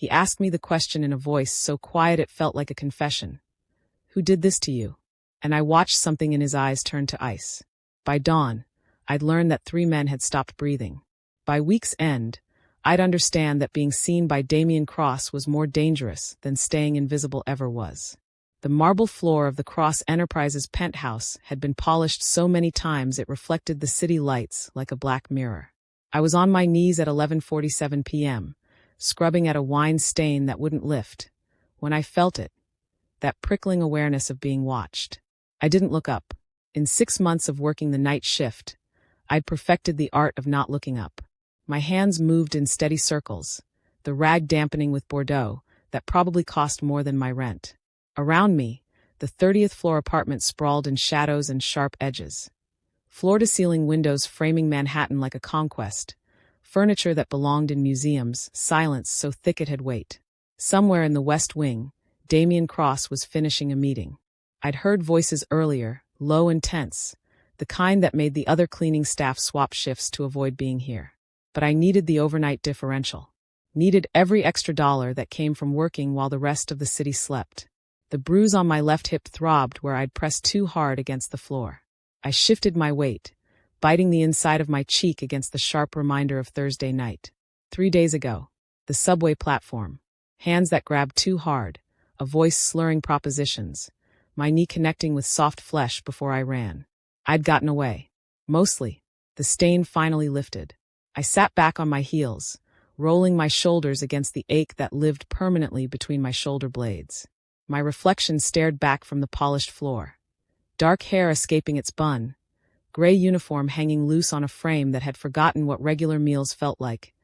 He asked me the question in a voice so quiet it felt like a confession. "Who did this to you?" And I watched something in his eyes turn to ice. By dawn, I'd learned that 3 men had stopped breathing. By week's end, I'd understand that being seen by Damien Cross was more dangerous than staying invisible ever was. The marble floor of the Cross Enterprises penthouse had been polished so many times it reflected the city lights like a black mirror. I was on my knees at 11:47 p.m., scrubbing at a wine stain that wouldn't lift, when I felt it, that prickling awareness of being watched. I didn't look up. In 6 months of working the night shift, I'd perfected the art of not looking up. My hands moved in steady circles, the rag dampening with Bordeaux that probably cost more than my rent. Around me, the 30th floor apartment sprawled in shadows and sharp edges. Floor-to-ceiling windows framing Manhattan like a conquest, furniture that belonged in museums, silence so thick it had weight. Somewhere in the West Wing, Damien Cross was finishing a meeting. I'd heard voices earlier, low and tense, the kind that made the other cleaning staff swap shifts to avoid being here. But I needed the overnight differential. Needed every extra dollar that came from working while the rest of the city slept. The bruise on my left hip throbbed where I'd pressed too hard against the floor. I shifted my weight, biting the inside of my cheek against the sharp reminder of Thursday night. 3 days ago, the subway platform. Hands that grabbed too hard, a voice slurring propositions, my knee connecting with soft flesh before I ran. I'd gotten away. Mostly. The stain finally lifted. I sat back on my heels, rolling my shoulders against the ache that lived permanently between my shoulder blades. My reflection stared back from the polished floor. Dark hair escaping its bun, gray uniform hanging loose on a frame that had forgotten what regular meals felt like,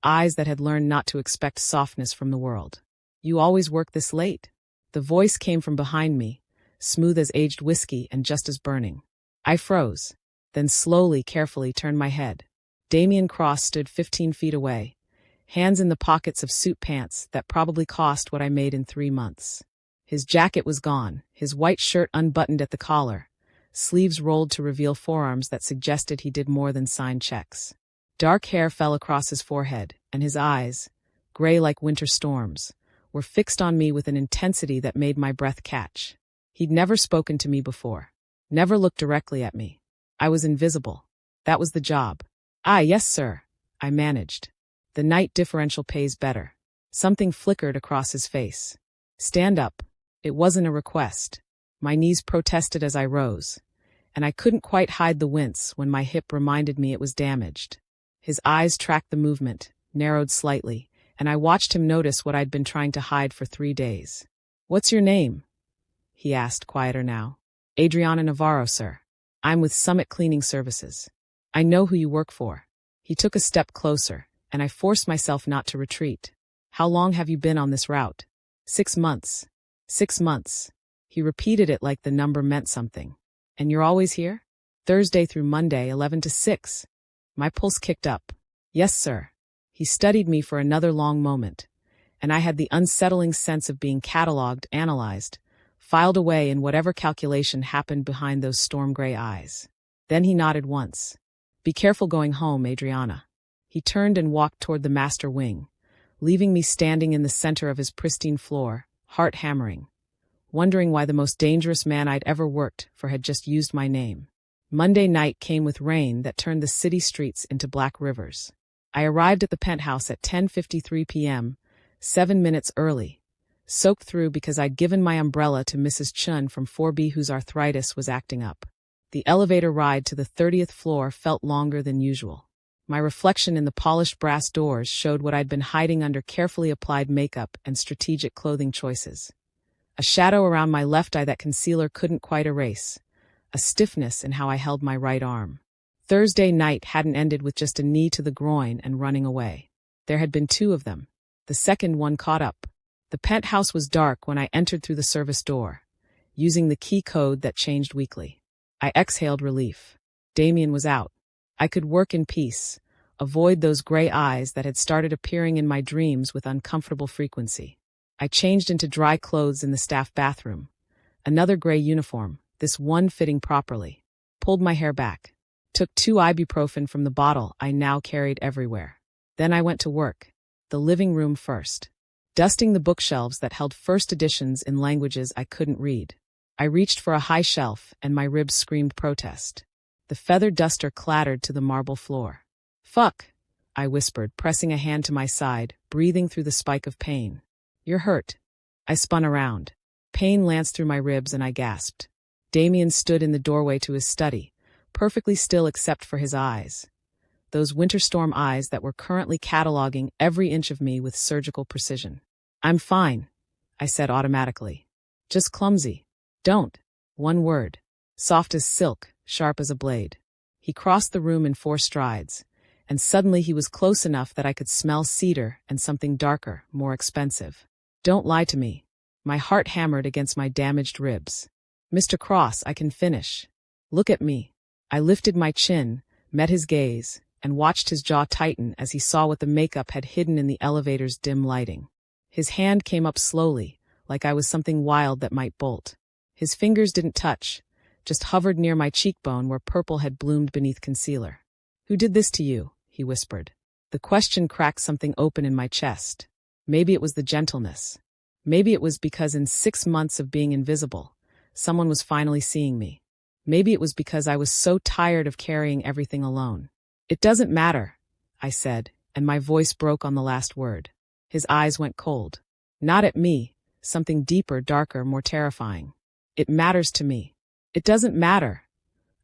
eyes that had learned not to expect softness from the world. "You always work this late?" The voice came from behind me, smooth as aged whiskey and just as burning. I froze, then slowly, carefully turned my head. Damien Cross stood 15 feet away, hands in the pockets of suit pants that probably cost what I made in 3 months. His jacket was gone, his white shirt unbuttoned at the collar, sleeves rolled to reveal forearms that suggested he did more than sign checks. Dark hair fell across his forehead, and his eyes, gray like winter storms, were fixed on me with an intensity that made my breath catch. He'd never spoken to me before, never looked directly at me. I was invisible. That was the job. "Ah, yes, sir," I managed. "The night differential pays better." Something flickered across his face. "Stand up." It wasn't a request. My knees protested as I rose, and I couldn't quite hide the wince when my hip reminded me it was damaged. His eyes tracked the movement, narrowed slightly, and I watched him notice what I'd been trying to hide for 3 days. "What's your name?" he asked, quieter now. "Adriana Navarro, sir. I'm with Summit Cleaning Services." "I know who you work for." He took a step closer, and I forced myself not to retreat. "How long have you been on this route?" 6 months. 6 months. He repeated it like the number meant something. "And you're always here?" "Thursday through Monday, 11 to 6. My pulse kicked up. "Yes, sir." He studied me for another long moment, and I had the unsettling sense of being catalogued, analyzed, filed away in whatever calculation happened behind those storm-gray eyes. Then he nodded once. "Be careful going home, Adriana." He turned and walked toward the master wing, leaving me standing in the center of his pristine floor, heart hammering, wondering why the most dangerous man I'd ever worked for had just used my name. Monday night came with rain that turned the city streets into black rivers. I arrived at the penthouse at 10:53 p.m., 7 minutes early, soaked through because I'd given my umbrella to Mrs. Chun from 4B whose arthritis was acting up. The elevator ride to the 30th floor felt longer than usual. My reflection in the polished brass doors showed what I'd been hiding under carefully applied makeup and strategic clothing choices. A shadow around my left eye that concealer couldn't quite erase, a stiffness in how I held my right arm. Thursday night hadn't ended with just a knee to the groin and running away. There had been 2 of them. The second one caught up. The penthouse was dark when I entered through the service door, using the key code that changed weekly. I exhaled relief. Damien was out. I could work in peace, avoid those gray eyes that had started appearing in my dreams with uncomfortable frequency. I changed into dry clothes in the staff bathroom. Another gray uniform, this one fitting properly. Pulled my hair back. Took 2 ibuprofen from the bottle I now carried everywhere. Then I went to work. The living room first. dusting the bookshelves that held first editions in languages I couldn't read. I reached for a high shelf, and my ribs screamed protest. The feather duster clattered to the marble floor. "Fuck," I whispered, pressing a hand to my side, breathing through the spike of pain. "You're hurt." I spun around. Pain lanced through my ribs and I gasped. Damien stood in the doorway to his study, perfectly still except for his eyes. Those winter storm eyes that were currently cataloging every inch of me with surgical precision. "I'm fine," I said automatically. "Just clumsy." "Don't." One word. Soft as silk, sharp as a blade. He crossed the room in 4 strides, and suddenly he was close enough that I could smell cedar and something darker, more expensive. "Don't lie to me." My heart hammered against my damaged ribs. "Mr. Cross, I can finish. Look at me." I lifted my chin, met his gaze, and watched his jaw tighten as he saw what the makeup had hidden in the elevator's dim lighting. His hand came up slowly, like I was something wild that might bolt. His fingers didn't touch, just hovered near my cheekbone where purple had bloomed beneath concealer. "Who did this to you?" he whispered. The question cracked something open in my chest. Maybe it was the gentleness. Maybe it was because in 6 months of being invisible, someone was finally seeing me. Maybe it was because I was so tired of carrying everything alone. "It doesn't matter," I said, and my voice broke on the last word. His eyes went cold. Not at me, something deeper, darker, more terrifying. "It matters to me." "It doesn't matter,"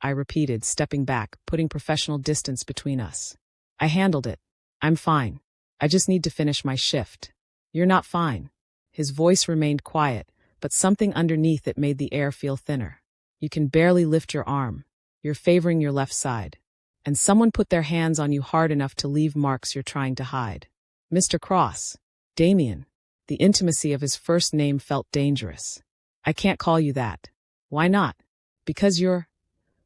I repeated, stepping back, putting professional distance between us. "I handled it. I'm fine. I just need to finish my shift." "You're not fine." His voice remained quiet, but something underneath it made the air feel thinner. "You can barely lift your arm. You're favoring your left side. And someone put their hands on you hard enough to leave marks you're trying to hide." "Mr. Cross." "Damien." The intimacy of his first name felt dangerous. "I can't call you that." "Why not?" "Because you're—"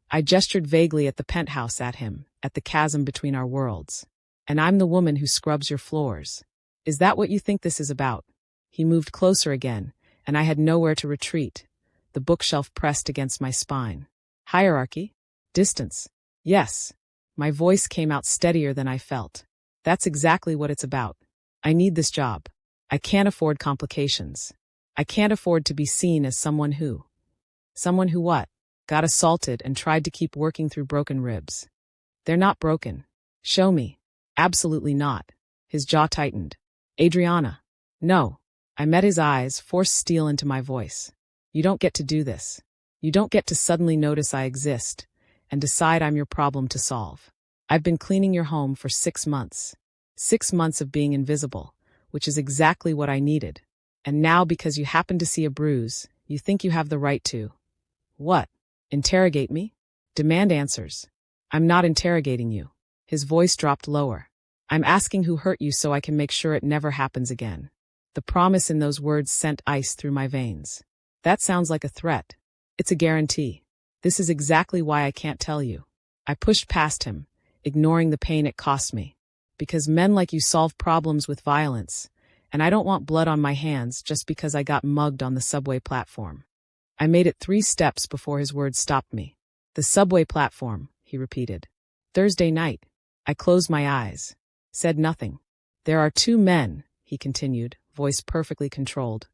I gestured vaguely at the penthouse at him, at the chasm between our worlds. "And I'm the woman who scrubs your floors. Is that what you think this is about?" He moved closer again, and I had nowhere to retreat. The bookshelf pressed against my spine. "Hierarchy? Distance?" "Yes." My voice came out steadier than I felt. "That's exactly what it's about. I need this job. I can't afford complications. I can't afford to be seen as someone who— Someone who what? Got assaulted and tried to keep working through broken ribs. They're not broken. Show me." "Absolutely not." His jaw tightened. "Adriana." "No." I met his eyes, forced steel into my voice. "You don't get to do this. You don't get to suddenly notice I exist and decide I'm your problem to solve. I've been cleaning your home for 6 months. 6 months of being invisible, which is exactly what I needed. And now, because you happen to see a bruise, you think you have the right to— What? Interrogate me? Demand answers." "I'm not interrogating you." His voice dropped lower. "I'm asking who hurt you so I can make sure it never happens again." The promise in those words sent ice through my veins. "That sounds like a threat." "It's a guarantee. This is exactly why I can't tell you." I pushed past him, ignoring the pain it cost me. "Because men like you solve problems with violence, and I don't want blood on my hands just because I got mugged on the subway platform." I made it 3 steps before his words stopped me. "The subway platform," he repeated. "Thursday night." I closed my eyes. Said nothing. "There are 2 men," he continued, voice perfectly controlled,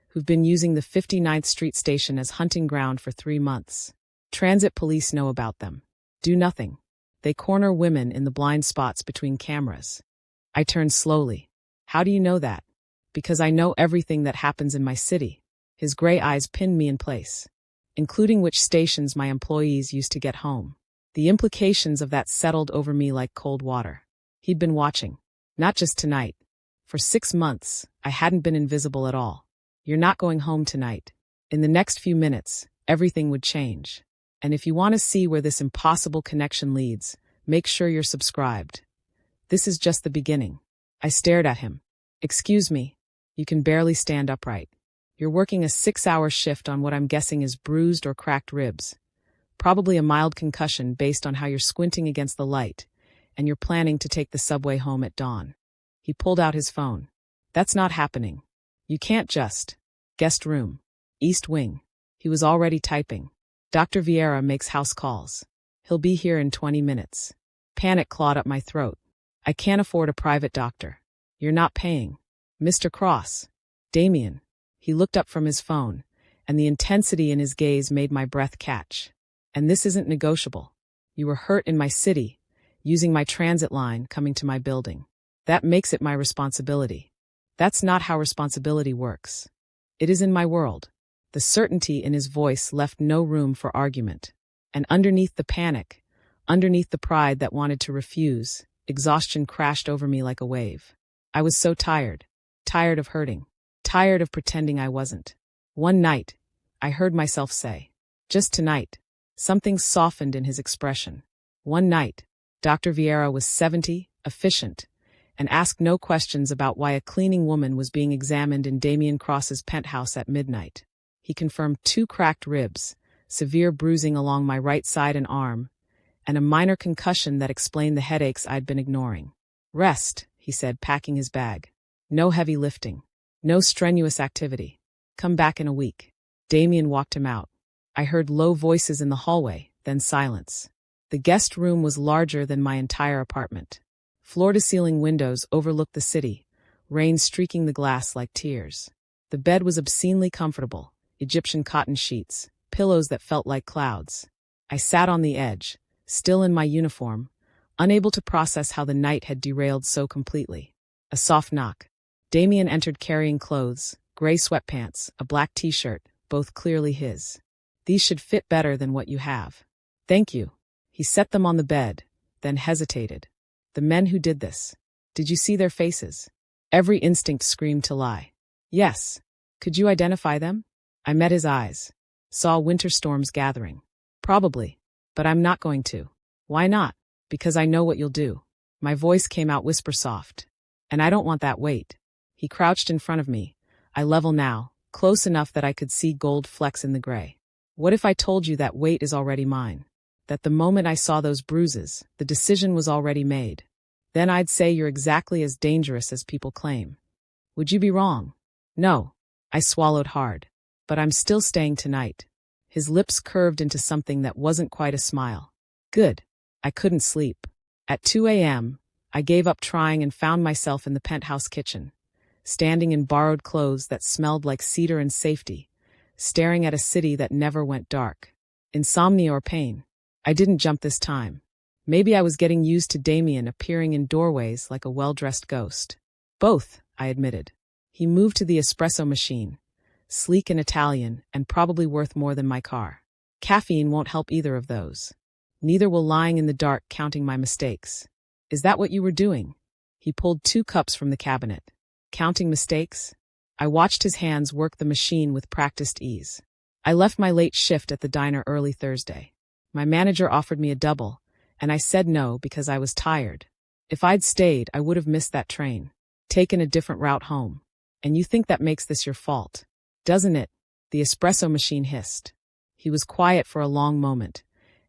"who've been using the 59th Street station as hunting ground for 3 months. Transit police know about them. Do nothing. They corner women in the blind spots between cameras." I turned slowly. "How do you know that?" "Because I know everything that happens in my city." His gray eyes pinned me in place. "Including which stations my employees used to get home." The implications of that settled over me like cold water. He'd been watching. Not just tonight. For 6 months, I hadn't been invisible at all. "You're not going home tonight. In the next few minutes, everything would change. And if you want to see where this impossible connection leads, make sure you're subscribed. This is just the beginning." I stared at him. "Excuse me. You can barely stand upright. You're working a 6-hour shift on what I'm guessing is bruised or cracked ribs. Probably a mild concussion based on how you're squinting against the light, and you're planning to take the subway home at dawn." He pulled out his phone. "That's not happening. You can't just— Guest room. East wing." He was already typing. "Dr. Vieira makes house calls. He'll be here in 20 minutes. Panic clawed up my throat. "I can't afford a private doctor." "You're not paying." Mr. Cross. Damien. He looked up from his phone, and the intensity in his gaze made my breath catch. And this isn't negotiable. You were hurt in my city, using my transit line, coming to my building. That makes it my responsibility. That's not how responsibility works. It is in my world. The certainty in his voice left no room for argument. And underneath the panic, underneath the pride that wanted to refuse, exhaustion crashed over me like a wave. I was so tired. Tired of hurting. Tired of pretending I wasn't. One night, I heard myself say, just tonight. Something softened in his expression. One night, Dr. Vieira was 70, efficient, and asked no questions about why a cleaning woman was being examined in Damien Cross's penthouse at midnight. He confirmed 2 cracked ribs, severe bruising along my right side and arm, and a minor concussion that explained the headaches I'd been ignoring. Rest, he said, packing his bag. No heavy lifting. No strenuous activity. Come back in a week. Damien walked him out. I heard low voices in the hallway, then silence. The guest room was larger than my entire apartment. Floor-to-ceiling windows overlooked the city, rain streaking the glass like tears. The bed was obscenely comfortable, Egyptian cotton sheets, pillows that felt like clouds. I sat on the edge, still in my uniform, unable to process how the night had derailed so completely. A soft knock. Damien entered carrying clothes, gray sweatpants, a black t-shirt, both clearly his. These should fit better than what you have. Thank you. He set them on the bed, then hesitated. The men who did this. Did you see their faces? Every instinct screamed to lie. Yes. Could you identify them? I met his eyes. Saw winter storms gathering. Probably. But I'm not going to. Why not? Because I know what you'll do. My voice came out whisper soft. And I don't want that weight. He crouched in front of me. I level now, close enough that I could see gold flecks in the gray. What if I told you that weight is already mine? That the moment I saw those bruises, the decision was already made. Then I'd say you're exactly as dangerous as people claim. Would you be wrong? No. I swallowed hard. But I'm still staying tonight. His lips curved into something that wasn't quite a smile. Good. I couldn't sleep. At 2 a.m., I gave up trying and found myself in the penthouse kitchen, standing in borrowed clothes that smelled like cedar and safety, staring at a city that never went dark. Insomnia or pain? I didn't jump this time. Maybe I was getting used to Damien appearing in doorways like a well-dressed ghost. Both, I admitted. He moved to the espresso machine, sleek and Italian, and probably worth more than my car. Caffeine won't help either of those. Neither will lying in the dark counting my mistakes. Is that what you were doing? He pulled 2 cups from the cabinet. Counting mistakes? I watched his hands work the machine with practiced ease. I left my late shift at the diner early Thursday. My manager offered me a double, and I said no because I was tired. If I'd stayed, I would have missed that train, taken a different route home. And you think that makes this your fault, doesn't it? The espresso machine hissed. He was quiet for a long moment,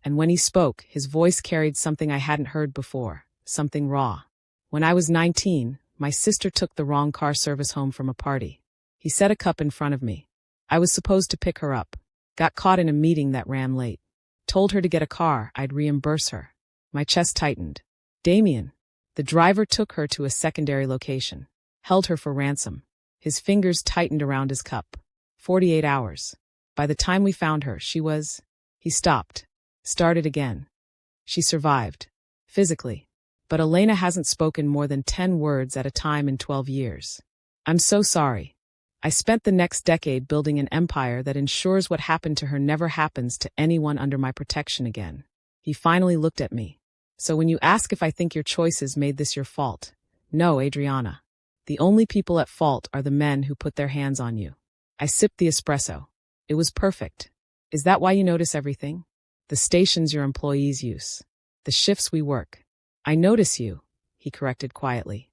and when he spoke, his voice carried something I hadn't heard before, something raw. When I was 19, my sister took the wrong car service home from a party. He set a cup in front of me. I was supposed to pick her up. Got caught in a meeting that ran late. Told her to get a car, I'd reimburse her. My chest tightened. Damien. The driver took her to a secondary location. Held her for ransom. His fingers tightened around his cup. 48 hours. By the time we found her, she was... He stopped. Started again. She survived. Physically. But Elena hasn't spoken more than 10 words at a time in 12 years. I'm so sorry. I spent the next decade building an empire that ensures what happened to her never happens to anyone under my protection again. He finally looked at me. So when you ask if I think your choices made this your fault, no, Adriana. The only people at fault are the men who put their hands on you. I sipped the espresso. It was perfect. Is that why you notice everything? The stations your employees use. The shifts we work. I notice you, he corrected quietly.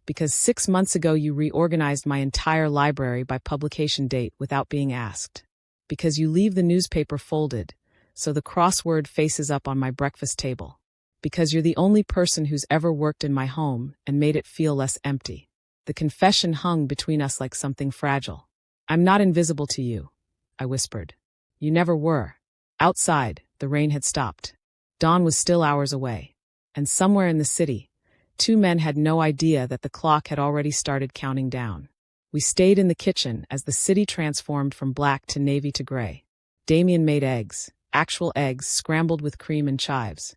Because 6 months ago you reorganized my entire library by publication date without being asked. Because you leave the newspaper folded, so the crossword faces up on my breakfast table. Because you're the only person who's ever worked in my home and made it feel less empty. The confession hung between us like something fragile. I'm not invisible to you, I whispered. You never were. Outside, the rain had stopped. Dawn was still hours away. And somewhere in the city, Two men had no idea that the clock had already started counting down. We stayed in the kitchen as the city transformed from black to navy to gray. Damien made eggs, actual eggs scrambled with cream and chives,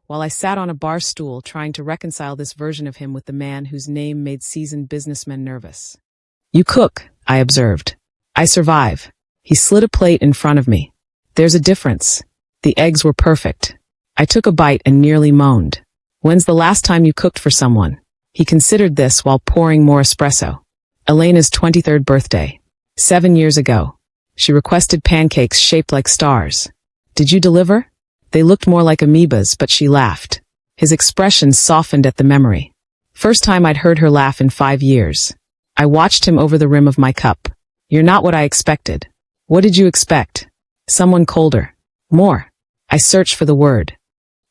while I sat on a bar stool trying to reconcile this version of him with the man whose name made seasoned businessmen nervous. "You cook," I observed. "I survive." He slid a plate in front of me. "There's a difference." The eggs were perfect. I took a bite and nearly moaned. "When's the last time you cooked for someone?" He considered this while pouring more espresso. "Elena's 23rd birthday. 7 years ago. She requested pancakes shaped like stars. Did you deliver?" They looked more like amoebas, but she laughed. His expression softened at the memory. First time I'd heard her laugh in 5 years. I watched him over the rim of my cup. "You're not what I expected." "What did you expect?" "Someone colder. More." I searched for the word.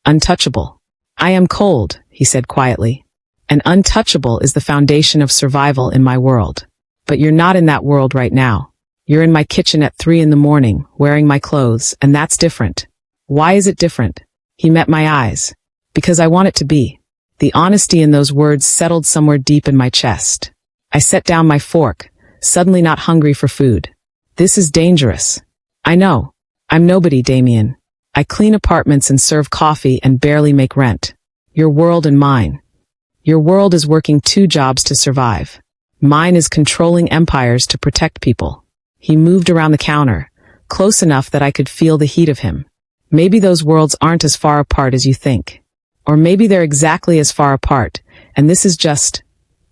"Untouchable." "I am cold," he said quietly. "And untouchable is the foundation of survival in my world. But you're not in that world right now. You're in my kitchen at 3 in the morning, wearing my clothes, and that's different." "Why is it different?" He met my eyes. "Because I want it to be." The honesty in those words settled somewhere deep in my chest. I set down my fork, suddenly not hungry for food. "This is dangerous." "I know. I'm nobody, Damien. I clean apartments and serve coffee and barely make rent. Your world and mine. Your world is working 2 jobs to survive. Mine is controlling empires to protect people." He moved around the counter, close enough that I could feel the heat of him. "Maybe those worlds aren't as far apart as you think. Or maybe they're exactly as far apart, and this is just—"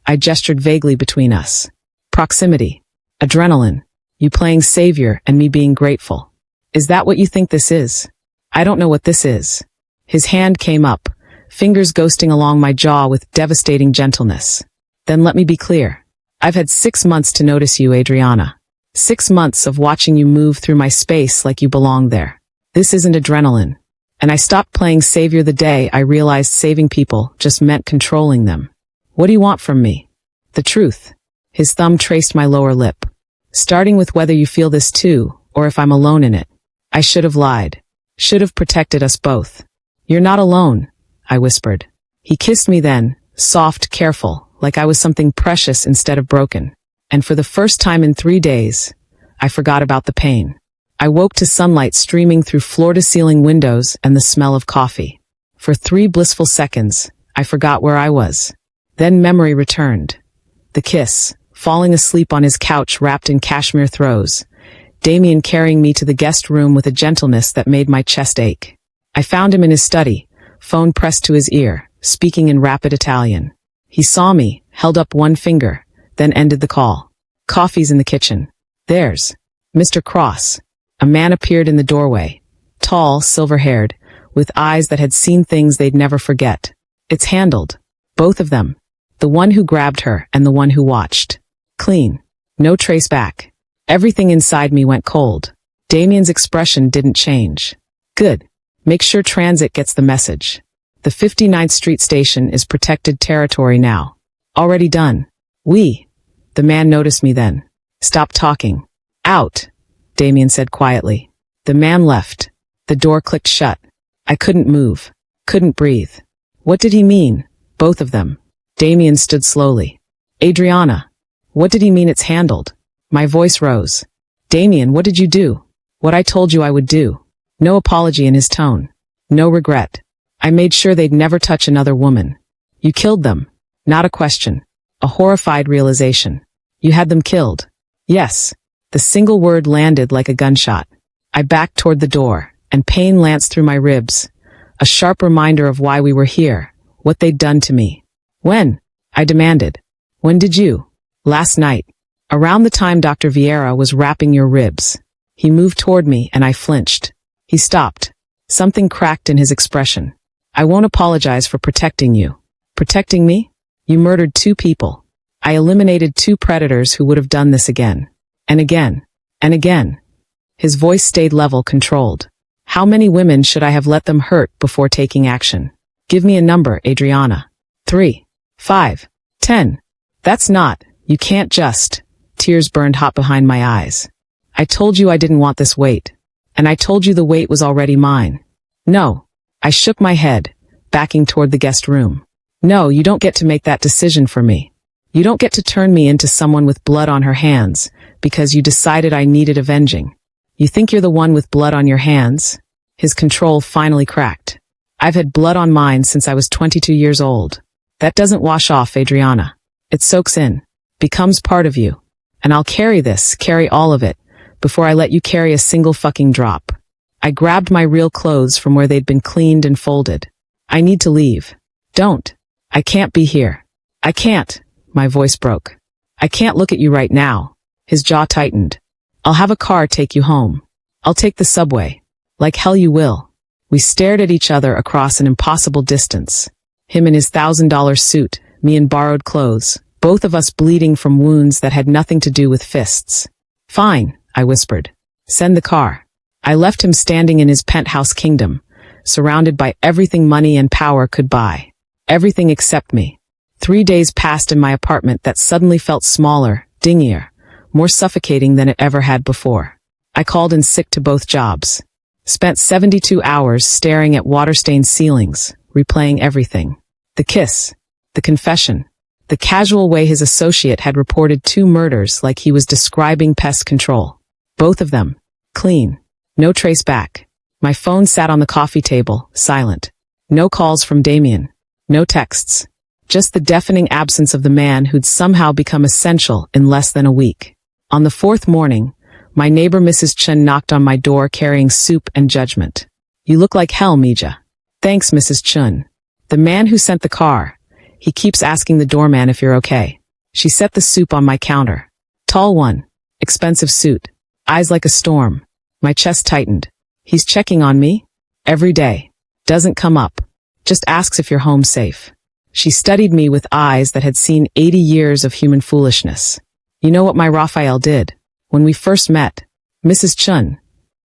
I gestured vaguely between us. "Proximity. Adrenaline. You playing savior and me being grateful. Is that what you think this is?" "I don't know what this is." His hand came up, fingers ghosting along my jaw with devastating gentleness. "Then let me be clear. I've had 6 months to notice you, Adriana. 6 months of watching you move through my space like you belong there. This isn't adrenaline. And I stopped playing savior the day I realized saving people just meant controlling them. What do you want from me?" "The truth." His thumb traced my lower lip. "Starting with whether you feel this too, or if I'm alone in it." I should have lied. Should have protected us both. "You're not alone," I whispered. He kissed me then, soft, careful, like I was something precious instead of broken. And for the first time in 3 days, I forgot about the pain. I woke to sunlight streaming through floor-to-ceiling windows and the smell of coffee. For 3 blissful seconds, I forgot where I was. Then memory returned. The kiss, falling asleep on his couch wrapped in cashmere throws. Damien carrying me to the guest room with a gentleness that made my chest ache. I found him in his study, phone pressed to his ear, speaking in rapid Italian. He saw me, held up one finger, then ended the call. "Coffee's in the kitchen." "There's Mr. Cross." A man appeared in the doorway, tall, silver-haired, with eyes that had seen things they'd never forget. "It's handled. Both of them. The one who grabbed her and the one who watched. Clean. No trace back." Everything inside me went cold. Damien's expression didn't change. "Good. Make sure transit gets the message. The 59th Street station is protected territory now." "Already done." The man noticed me then. "Stop talking." "Out," Damien said quietly. The man left. The door clicked shut. I couldn't move. Couldn't breathe. What did he mean? Both of them. Damien stood slowly. "Adriana." "What did he mean it's handled?" My voice rose. "Damien, what did you do?" "What I told you I would do." No apology in his tone. No regret. "I made sure they'd never touch another woman." "You killed them." Not a question. A horrified realization. "You had them killed." "Yes." The single word landed like a gunshot. I backed toward the door, and pain lanced through my ribs. A sharp reminder of why we were here, what they'd done to me. "When?" I demanded. "When did you?" "Last night. Around the time Dr. Vieira was wrapping your ribs." He moved toward me and I flinched. He stopped. Something cracked in his expression. "I won't apologize for protecting you." "Protecting me?" "You murdered 2 people. I eliminated 2 predators who would have done this again. And again. And again." His voice stayed level, controlled. "How many women should I have let them hurt before taking action? Give me a number, Adriana." 3. 5. 10. "That's not. You can't just." Tears burned hot behind my eyes. "I told you I didn't want this weight. And I told you the weight was already mine." "No." I shook my head, backing toward the guest room. No, you don't get to make that decision for me. You don't get to turn me into someone with blood on her hands, because you decided I needed avenging. You think you're the one with blood on your hands? His control finally cracked. I've had blood on mine since I was 22 years old. That doesn't wash off, Adriana. It soaks in, becomes part of you. And I'll carry all of it, before I let you carry a single fucking drop. I grabbed my real clothes from where they'd been cleaned and folded. I need to leave. Don't. I can't be here. I can't. My voice broke. I can't look at you right now. His jaw tightened. I'll have a car take you home. I'll take the subway. Like hell you will. We stared at each other across an impossible distance. Him in his $1,000 suit, me in borrowed clothes, both of us bleeding from wounds that had nothing to do with fists. Fine, I whispered. Send the car. I left him standing in his penthouse kingdom, surrounded by everything money and power could buy. Everything except me. 3 days passed in my apartment that suddenly felt smaller, dingier, more suffocating than it ever had before. I called in sick to both jobs. Spent 72 hours staring at water-stained ceilings, replaying everything. The kiss, the confession, the casual way his associate had reported 2 murders like he was describing pest control. Both of them, clean, no trace back. My phone sat on the coffee table, silent. No calls from Damien, no texts. Just the deafening absence of the man who'd somehow become essential in less than a week. On the 4th morning, my neighbor Mrs. Chun knocked on my door carrying soup and judgment. You look like hell, Mija. Thanks, Mrs. Chun. The man who sent the car. He keeps asking the doorman if you're okay. She set the soup on my counter. Tall one. Expensive suit. Eyes like a storm. My chest tightened. He's checking on me? Every day. Doesn't come up. Just asks if you're home safe. She studied me with eyes that had seen 80 years of human foolishness. You know what my Raphael did? When we first met, Mrs. Chun.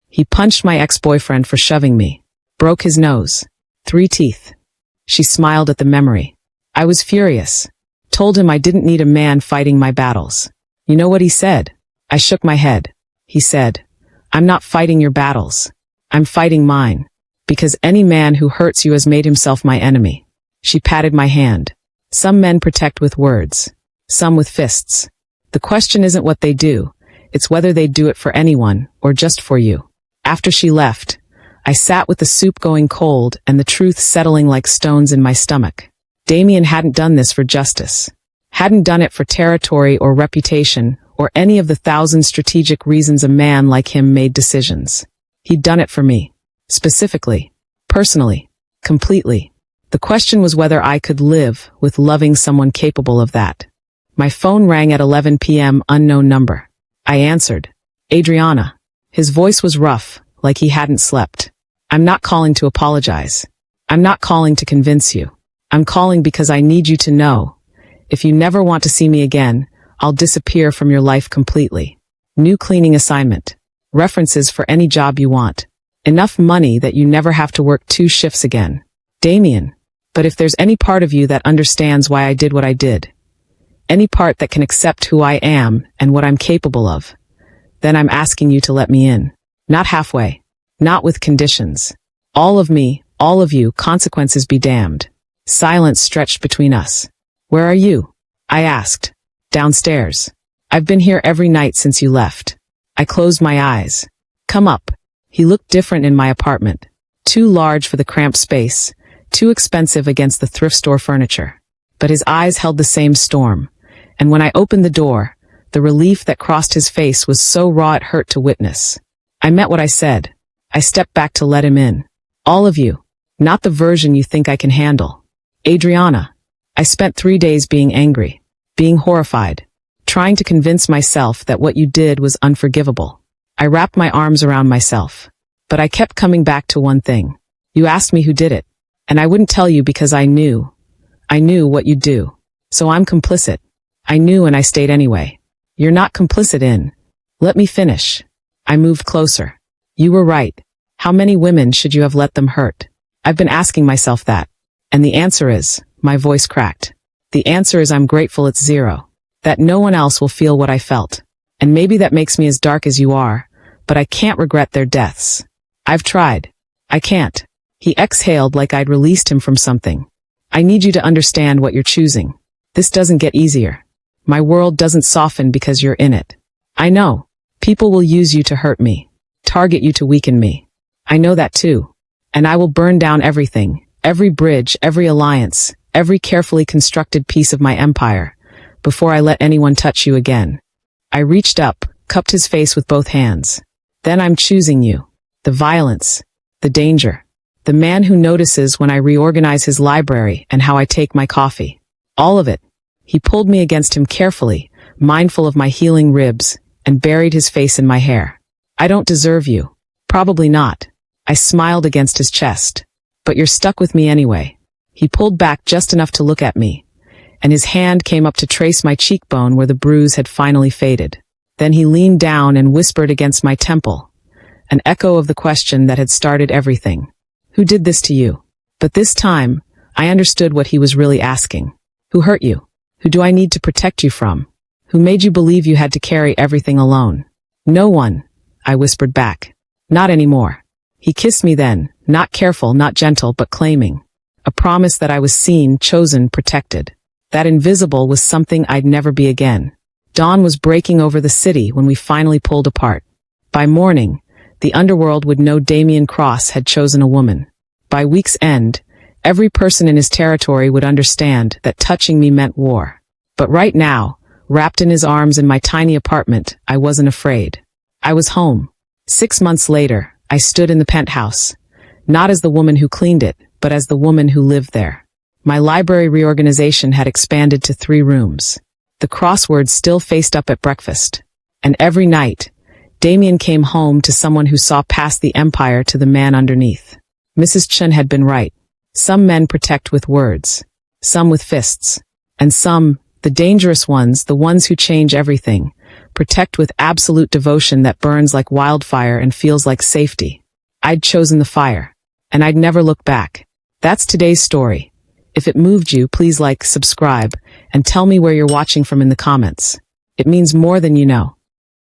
He punched my ex-boyfriend for shoving me. Broke his nose. 3 teeth. She smiled at the memory. I was furious. Told him I didn't need a man fighting my battles. You know what he said? I shook my head. He said, I'm not fighting your battles. I'm fighting mine. Because any man who hurts you has made himself my enemy. She patted my hand. Some men protect with words. Some with fists. The question isn't what they do. It's whether they'd do it for anyone, or just for you. After she left, I sat with the soup going cold and the truth settling like stones in my stomach. Damien hadn't done this for justice. Hadn't done it for territory or reputation, or any of the 1,000 strategic reasons a man like him made decisions. He'd done it for me. Specifically. Personally. Completely. The question was whether I could live with loving someone capable of that. My phone rang at 11 p.m. unknown number. I answered. Adriana. His voice was rough, like he hadn't slept. I'm not calling to apologize. I'm not calling to convince you. I'm calling because I need you to know. If you never want to see me again, I'll disappear from your life completely. New cleaning assignment. References for any job you want. Enough money that you never have to work 2 shifts again. Damien. But if there's any part of you that understands why I did what I did, any part that can accept who I am and what I'm capable of, then I'm asking you to let me in. Not halfway. Not with conditions. All of me, all of you, consequences be damned. Silence stretched between us. Where are you? I asked. Downstairs. I've been here every night since you left. I closed my eyes. Come up. He looked different in my apartment. Too large for the cramped space. Too expensive against the thrift store furniture. But his eyes held the same storm. And when I opened the door, the relief that crossed his face was so raw it hurt to witness. I meant what I said. I stepped back to let him in. All of you. Not the version you think I can handle. Adriana. I spent 3 days being angry. Being horrified. Trying to convince myself that what you did was unforgivable. I wrapped my arms around myself. But I kept coming back to one thing. You asked me who did it. And I wouldn't tell you because I knew. I knew what you'd do. So I'm complicit. I knew and I stayed anyway. You're not complicit in. Let me finish. I moved closer. You were right. How many women should you have let them hurt? I've been asking myself that. And the answer is, my voice cracked. The answer is I'm grateful it's 0. That no one else will feel what I felt. And maybe that makes me as dark as you are, but I can't regret their deaths. I've tried. I can't. He exhaled like I'd released him from something. I need you to understand what you're choosing. This doesn't get easier. My world doesn't soften because you're in it. I know. People will use you to hurt me, target you to weaken me. I know that too. And I will burn down everything, every bridge, every alliance, every carefully constructed piece of my empire, before I let anyone touch you again. I reached up, cupped his face with both hands. Then I'm choosing you. The violence, the danger, the man who notices when I reorganize his library and how I take my coffee. All of it. He pulled me against him carefully, mindful of my healing ribs, and buried his face in my hair. I don't deserve you. Probably not. I smiled against his chest. But you're stuck with me anyway. He pulled back just enough to look at me, and his hand came up to trace my cheekbone where the bruise had finally faded. Then he leaned down and whispered against my temple, an echo of the question that had started everything. Who did this to you? But this time, I understood what he was really asking. Who hurt you? Who do I need to protect you from? Who made you believe you had to carry everything alone? No one, I whispered back. Not anymore. He kissed me then, not careful, not gentle, but claiming. A promise that I was seen, chosen, protected. That invisible was something I'd never be again. Dawn was breaking over the city when we finally pulled apart. By morning, the underworld would know Damien Cross had chosen a woman. By week's end, every person in his territory would understand that touching me meant war. But right now, wrapped in his arms in my tiny apartment, I wasn't afraid. I was home. 6 months later, I stood in the penthouse, not as the woman who cleaned it, but as the woman who lived there. My library reorganization had expanded to 3 rooms. The crosswords still faced up at breakfast. And every night, Damien came home to someone who saw past the empire to the man underneath. Mrs. Chen had been right. Some men protect with words, some with fists, and some, the dangerous ones, the ones who change everything, protect with absolute devotion that burns like wildfire and feels like safety. I'd chosen the fire, and I'd never look back. That's today's story. If it moved you, please like, subscribe, and tell me where you're watching from in the comments. It means more than you know.